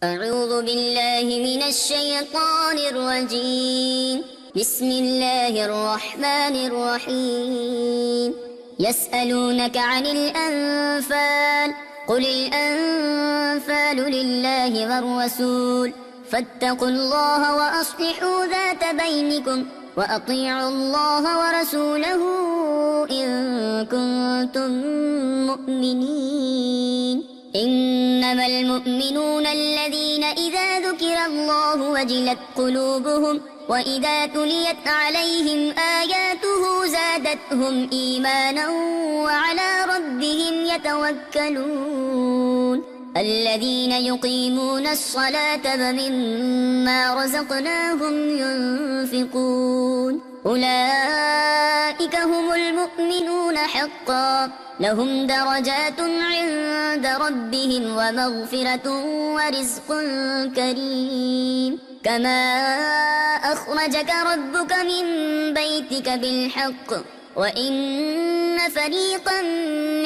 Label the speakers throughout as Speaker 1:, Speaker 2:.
Speaker 1: أعوذ بالله من الشيطان الرجيم. بسم الله الرحمن الرحيم. يسألونك عن الأنفال، قل الأنفال لله والرسول، فاتقوا الله وأصلحوا ذات بينكم، وأطيعوا الله ورسوله إن كنتم مؤمنين. إنما المؤمنون الذين إذا ذكر الله وجلت قلوبهم وإذا تليت عليهم آياته زادتهم إيمانا وعلى ربهم يتوكلون. الذين يقيمون الصلاة ومما رزقناهم ينفقون، أولئك هم المؤمنون حقا، لهم درجات عند ربهم ومغفرة ورزق كريم. كما أخرجك ربك من بيتك بالحق وإن فريقا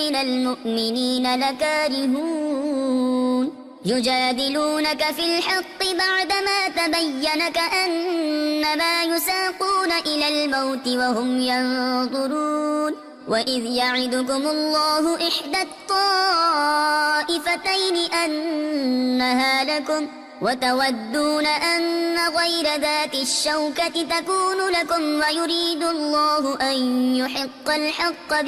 Speaker 1: من المؤمنين لكارهون. يجادلونك في الحق بعدما تبين كأنما يساقون إلى الموت وهم ينظرون. وإذ يعدكم الله إحدى الطائفتين أنها لكم، وتودون أن غير ذات الشوكة تكون لكم، ويريد الله أن يحق الحق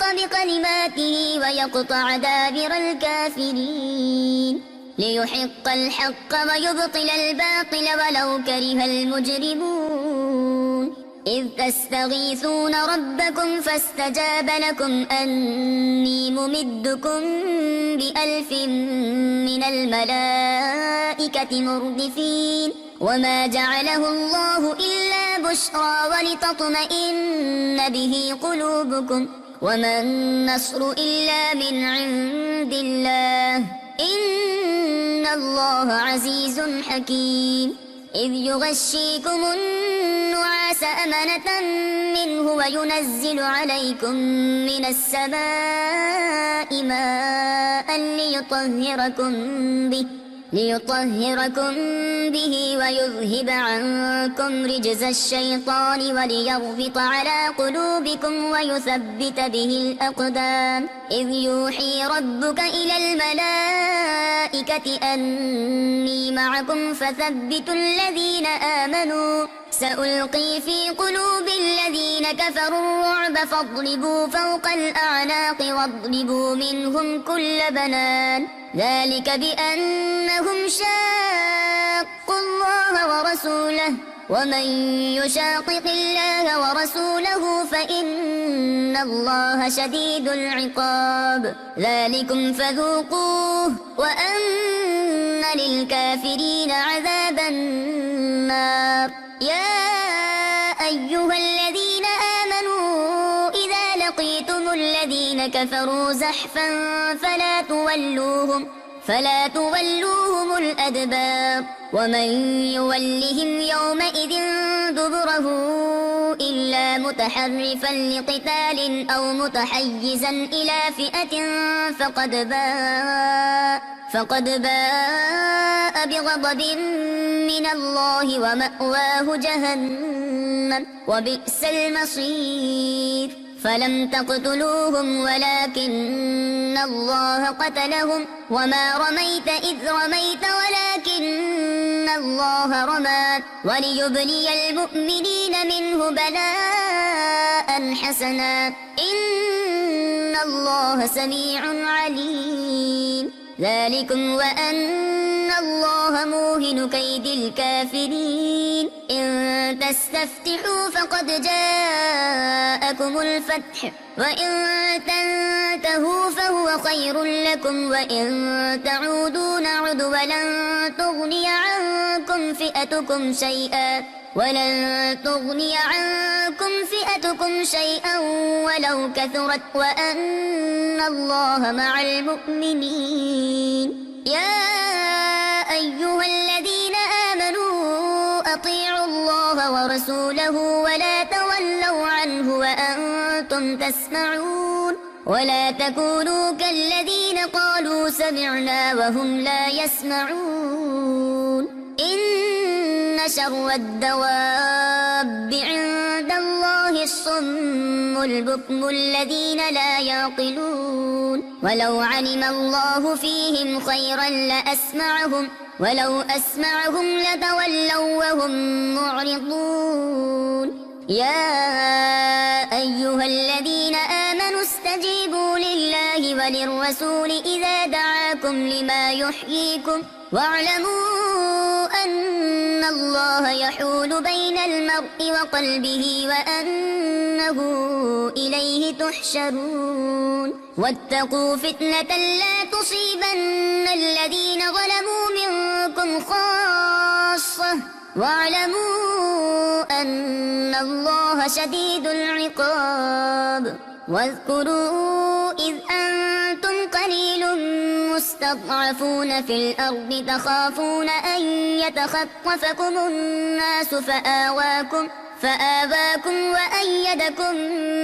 Speaker 1: بكلماته ويقطع دابر الكافرين، ليحق الحق ويبطل الباطل ولو كره المجرمون. إذ تستغيثون ربكم فاستجاب لكم أني ممدكم ب1000 من الملائكة مردفين. وما جعله الله إلا بشرى ولتطمئن به قلوبكم، وما النصر إلا من عند الله، إن الله عزيز حكيم. إذ يغشيكم النعاس أمنة منه وينزل عليكم من السماء ماء ليطهركم به ويذهب عنكم رجز الشيطان وليربط على قلوبكم ويثبت به الأقدام. إذ يوحي ربك إلى الملائكة أني معكم فثبتوا الذين آمنوا، سألقي في قلوب الذين كفروا الرعب فاضربوا فوق الأعناق واضربوا منهم كل بنان. ذلك بأنهم شاقوا الله ورسوله، ومن يشاقق الله ورسوله فإن الله شديد العقاب. ذلكم فذوقوه وأن للكافرين عذاب النار. يا أيها الذين آمنوا إذا لقيتم الذين كفروا زحفا فلا تولوهم الأدبار، ومن يولهم يومئذ دبره إلا متحرفا لقتال أو متحيزا إلى فئة فقد باء بغضب من الله ومأواه جهنم وبئس المصير. فلم تقتلوهم ولكن الله قتلهم، وما رميت إذ رميت ولكن الله رمى، وليبلي المؤمنين منه بلاء حسنا، إن الله سميع عليم. ذلكم وأن الله موهن كيد الكافرين. إن تستفتحوا فقد جاءكم الفتح، وإن تنتهوا فهو خير لكم، وإن تعودوا نعد ولن تغني عنكم فئتكم شيئا ولو كثرت، وأن الله مع المؤمنين. يا أيها الذين آمنوا أطيعوا الله ورسوله ولا تولوا عنه وأنتم تسمعون. ولا تكونوا كالذين قالوا سمعنا وهم لا يسمعون إن شر الدواب عند الله الصم البكم الذين لا يعقلون ولو علم الله فيهم خيرا لأسمعهم ولو أسمعهم لتولوا وهم معرضون يا أيها الذين آمنوا استجيبوا لله وللرسول إذا دعاكم لما يحييكم واعلموا أن الله يحول بين المرء وقلبه وأنه إليه تحشرون واتقوا فتنة لا تصيبن الذين ظلموا منكم خاصة واعلموا أن الله شديد العقاب واذكروا إذ أنتم قليل مستضعفون في الأرض تخافون أن يتخطفكم الناس فآواكم وأيدكم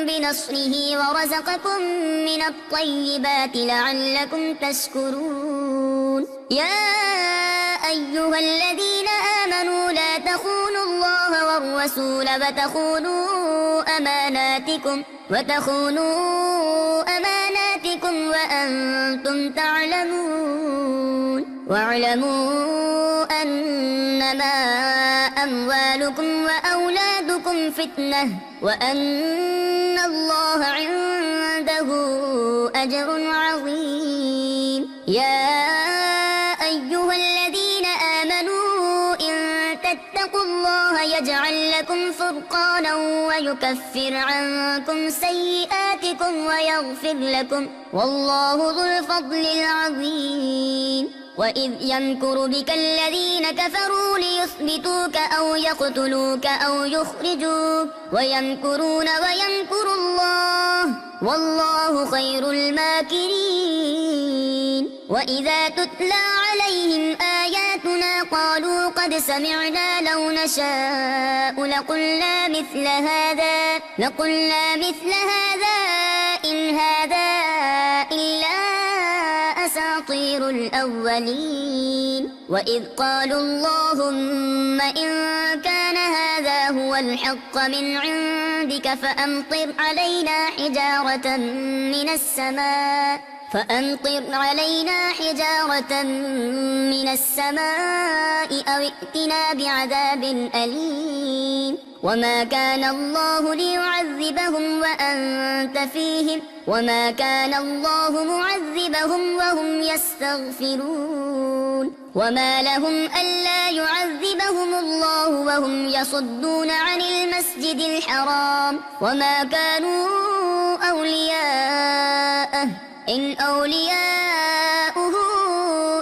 Speaker 1: بنصره ورزقكم من الطيبات لعلكم تشكرون يا أيها الذين آمنوا لا تخونوا الله والرسول وتخونوا أماناتكم وأنتم تعلمون واعلموا أنما أموالكم وأولادكم فتنة وأن الله عنده أجر عظيم يا أيها الذين آمنوا إن تتقوا الله يجعل لكم فرقانا ويكفر عنكم سيئاتكم ويغفر لكم والله ذو الفضل العظيم وإذ يمكر بك الذين كفروا ليثبتوك أو يقتلوك أو يخرجوك ويمكرون ويمكر الله والله خير الماكرين وإذا تتلى عليهم آياتنا قالوا قد سمعنا لو نشاء لقلنا مثل هذا إن هذا إلا أساطير الأولين وإذ قالوا اللهم إن كان هذا هو الحق من عندك فأمطر علينا حجارة من السماء أو ائتنا بعذاب أليم وما كان الله ليعذبهم وأنت فيهم وما كان الله معذبهم وهم يستغفرون وما لهم ألا يعذبهم الله وهم يصدون عن المسجد الحرام وما كانوا أولياءه إن أولياؤه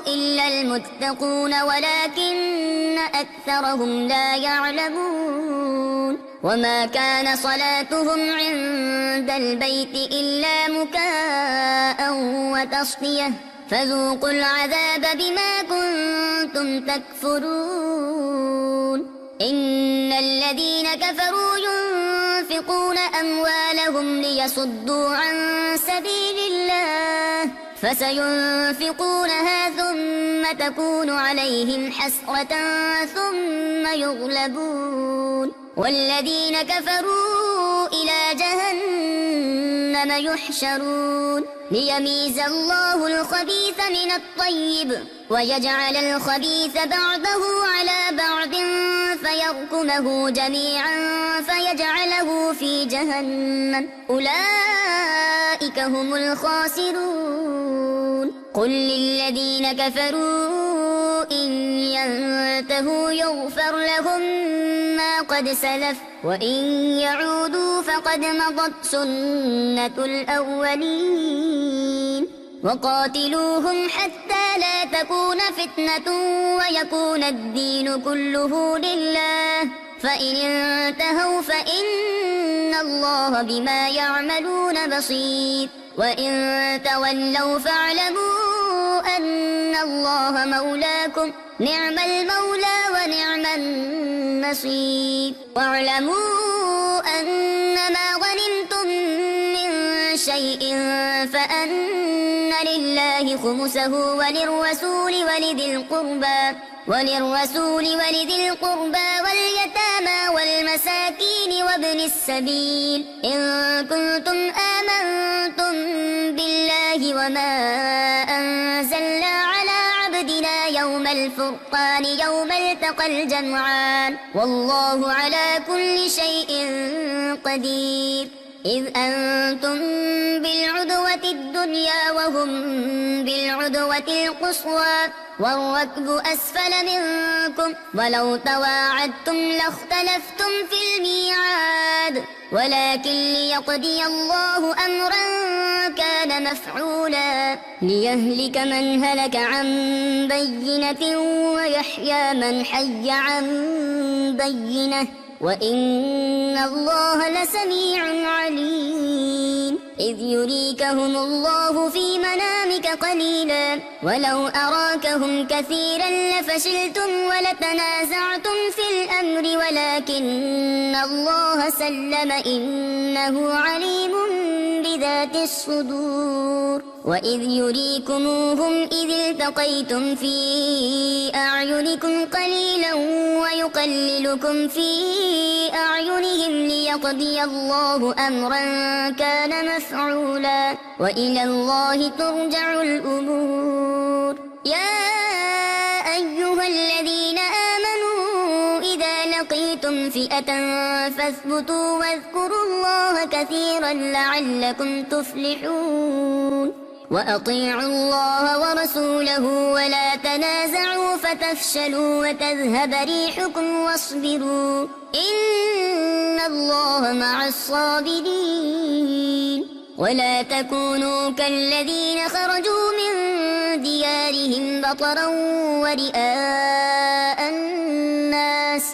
Speaker 1: إلا المتقون ولكن أكثرهم لا يعلمون وما كان صلاتهم عند البيت إلا مكاء وتصدية فذوقوا العذاب بما كنتم تكفرون إن الذين كفروا ينفقون أموالهم ليصدوا عن سبيل الله فسينفقونها ثم تكون عليهم حسرة ثم يغلبون والذين كفروا إلى جهنم يحشرون ليميز الله الخبيث من الطيب ويجعل الخبيث بعضه على بعض فيركمه جميعا فيجعله في جهنم أولئك هم الخاسرون قل للذين كفروا إن ينتهوا يغفر لهم ما قد سلف وإن يعودوا فقد مضت سنة الأولين وقاتلوهم حتى لا تكون فتنة ويكون الدين كله لله فإن انتهوا فإن الله بما يعملون بصير وإن تولوا فاعلموا أن الله مولاكم نعم المولى ونعم النصير واعلموا أنما غنمتم من شيء خمسه وللرسول ولذي القربى واليتامى والمساكين وابن السبيل إن كنتم آمنتم بالله وما أنزلنا على عبدنا يوم الفرقان يوم التقى الجمعان والله على كل شيء قدير إذ أنتم بالعدوة الدنيا وهم بالعدوة القصوى والركب أسفل منكم ولو تواعدتم لاختلفتم في الميعاد ولكن ليقضي الله أمرا كان مفعولا ليهلك من هلك عن بينة ويحيى من حي عن بينة وإن الله لسميع عليم إذ يريكهم الله في منامك قليلا ولو أراكهم كثيرا لفشلتم ولتنازعتم في الأمر ولكن الله سلم إنه عليم بذات الصدور وإذ يريكموهم إذ التقيتم في أعينكم قليلا ويقللكم في أعينهم ليقضي الله أمرا كان مفعولا وإلى الله ترجع الأمور يا أيها الذين آمنوا إذا لقيتم فئة فاثبتوا واذكروا الله كثيرا لعلكم تفلحون وأطيعوا الله ورسوله ولا تنازعوا فتفشلوا وتذهب ريحكم واصبروا إن الله مع الصابرين ولا تكونوا كالذين خرجوا من ديارهم بطرا ورئاء الناس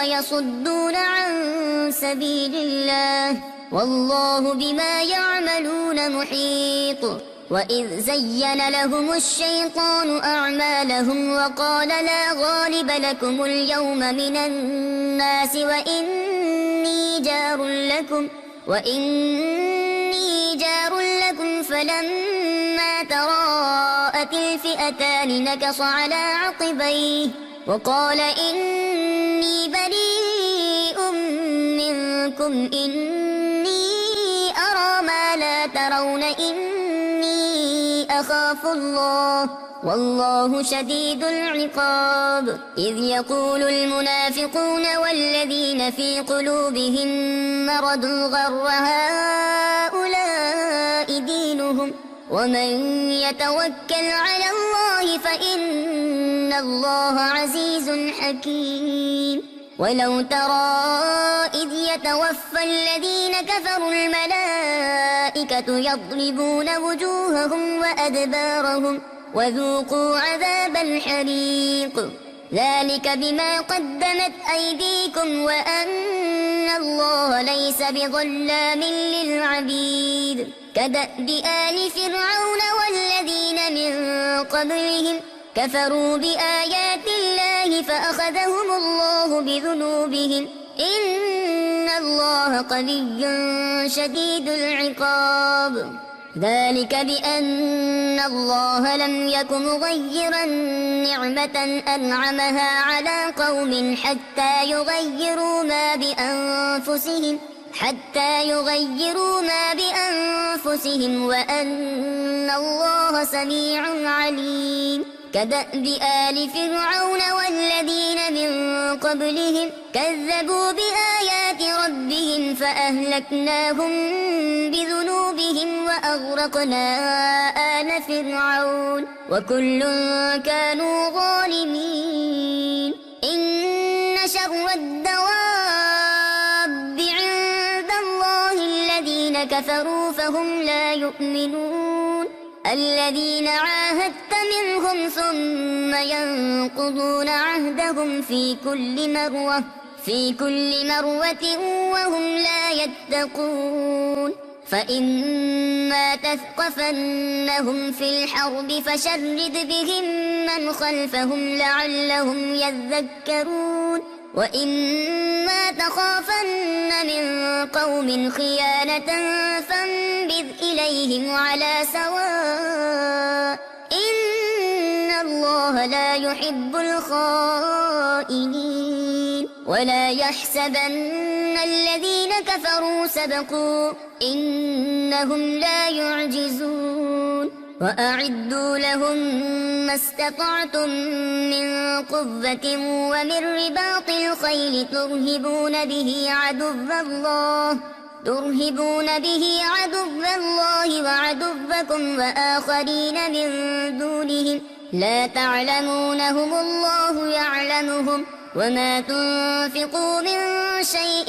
Speaker 1: ويصدون عن سبيل الله والله بما يعملون محيط وإذ زين لهم الشيطان أعمالهم وقال لا غالب لكم اليوم من الناس وإني جار لكم فلما تراءت الفئتان نكص على عقبيه وقال إني بريء منكم إني أرى ما لا ترون إني أخاف الله والله شديد العقاب إذ يقول المنافقون والذين في قلوبهم مرض غر هؤلاء دينهم ومن يتوكل على الله فإن الله عزيز حكيم ولو ترى إذ يتوفى الذين كفروا الملائكة يضربون وجوههم وأدبارهم وذوقوا عذاب الحريق ذلك بما قدمت أيديكم وأن الله ليس بظلام للعبيد كدأب آل فرعون والذين من قبلهم كفروا بآيات الله فأخذهم الله بذنوبهم إن الله قوي شديد العقاب ذلك بأن الله لم يك مغيرا نعمة أنعمها على قوم حتى يغيروا ما بأنفسهم وأن الله سميع عليم كدأب آل فرعون والذين من قبلهم كذبوا بآيات ربهم فأهلكناهم بذنوبهم وأغرقنا آل فرعون وكل كانوا ظالمين إن شر الدواب عند الله الذين كفروا فهم لا يؤمنون الذين عاهدت منهم ثم ينقضون عهدهم في كل مرة وهم لا يتقون فإما تثقفنهم في الحرب فشرد بهم من خلفهم لعلهم يذكرون وإما تخافن من قوم خيانة فانبذ إليهم على سواء إن الله لا يحب الخائنين ولا يحسبن الذين كفروا سبقوا إنهم لا يعجزون وأعدوا لهم ما استطعتم من قوة ومن رباط الخيل ترهبون به عدو الله وعدوكم وآخرين من دونهم لا تعلمونهم الله يعلمهم وما تنفقوا من شيء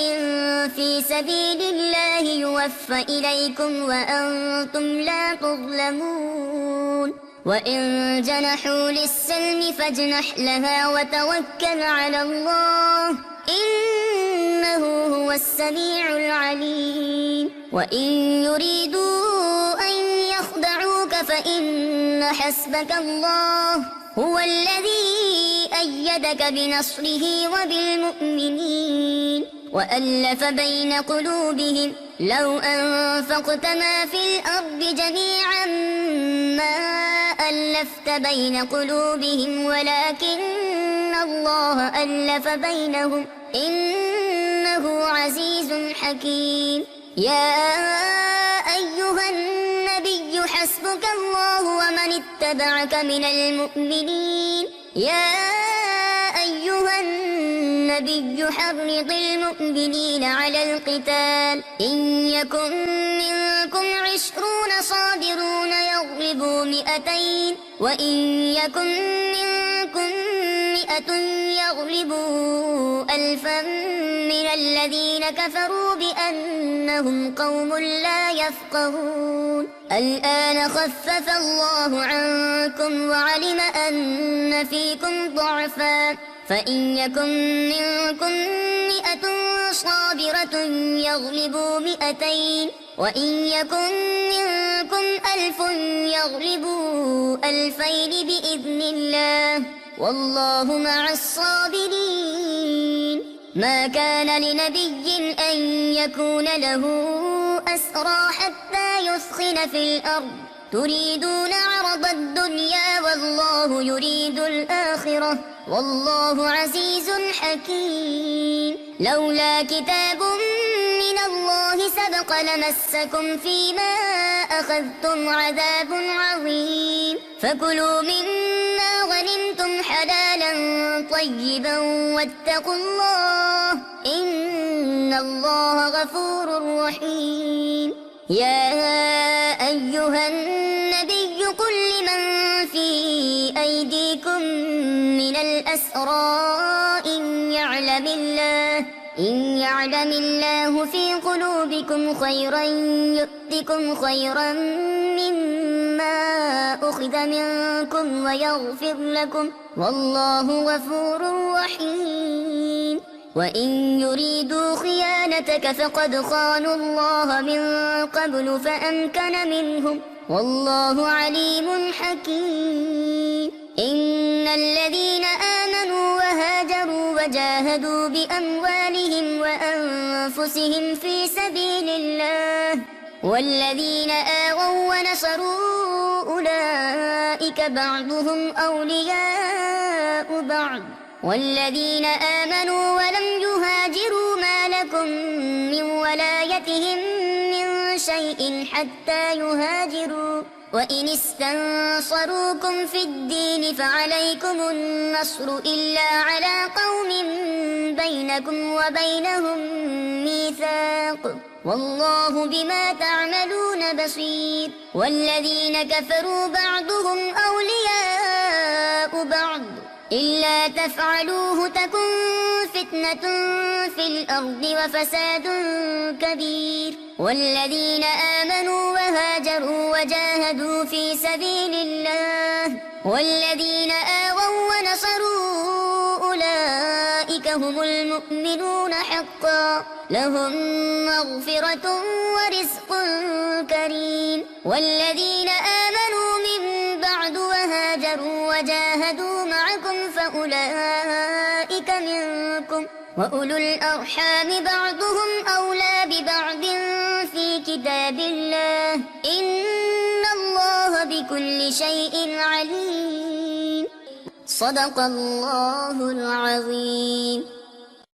Speaker 1: في سبيل الله يوفى إليكم وأنتم لا تظلمون وإن جنحوا للسلم فاجنح لها وتوكل على الله إنه هو السميع العليم وإن يريدوا أن يخدعوك فإن حسبك الله هو الذي أيدك بنصره وبالمؤمنين وألف بين قلوبهم لو أنفقت ما في الأرض جميعا ما ألفت بين قلوبهم ولكن الله ألف بينهم إنه عزيز حكيم يا أيها النبي حسبك الله ومن اتبعك من المؤمنين يا أيها النبي حرض المؤمنين على القتال إن يكن منكم 20 صابرون يغلبوا 200 وإن يكن منكم 100 يغلبوا 1000 من الذين كفروا بأنهم قوم لا يفقهون الآن خفف الله عنكم وعلم أن فيكم ضعفا فإن يكن منكم 100 صابرة يغلبوا 200 وإن يكن منكم 1000 يغلبوا 2000 بإذن الله والله مع الصابرين ما كان لنبي أن يكون له أسرى حتى يثخن في الأرض تريدون عرض الدنيا والله يريد الآخرة والله عزيز حكيم لولا كتاب من الله سبق لمسكم فيما أخذتم عذاب عظيم فكلوا مما غنمتم حلالا طيبا واتقوا الله إن الله غفور رحيم يا أيها النبي قل لمن في أيديكم من الأسرى إن يعلم الله في قلوبكم خيرا يؤتكم خيرا مما أخذ منكم ويغفر لكم والله غفور رحيم وإن يريدوا خيانتك فقد خانوا الله من قبل فأمكن منهم والله عليم حكيم إن الذين آمنوا وهاجروا وجاهدوا بأموالهم وأنفسهم في سبيل الله والذين آووا ونصروا أولئك بعضهم أولياء بعض والذين آمنوا ولم يهاجروا ما لكم من ولايتهم من شيء حتى يهاجروا وإن استنصروكم في الدين فعليكم النصر إلا على قوم بينكم وبينهم ميثاق والله بما تعملون بصير والذين كفروا بعضهم أولياء بعض إلا تفعلوه تكن فتنة في الأرض وفساد كبير والذين آمنوا وهاجروا وجاهدوا في سبيل الله والذين آووا ونصروا أولئك هم المؤمنون حقا لهم مغفرة ورزق كريم والذين آمنوا من بعد وهاجروا وجاهدوا معكم فأولئك منكم وأولو الأرحام بعضهم أولى ببعض في كتاب الله إن الله بكل شيء عليم. صدق الله العظيم.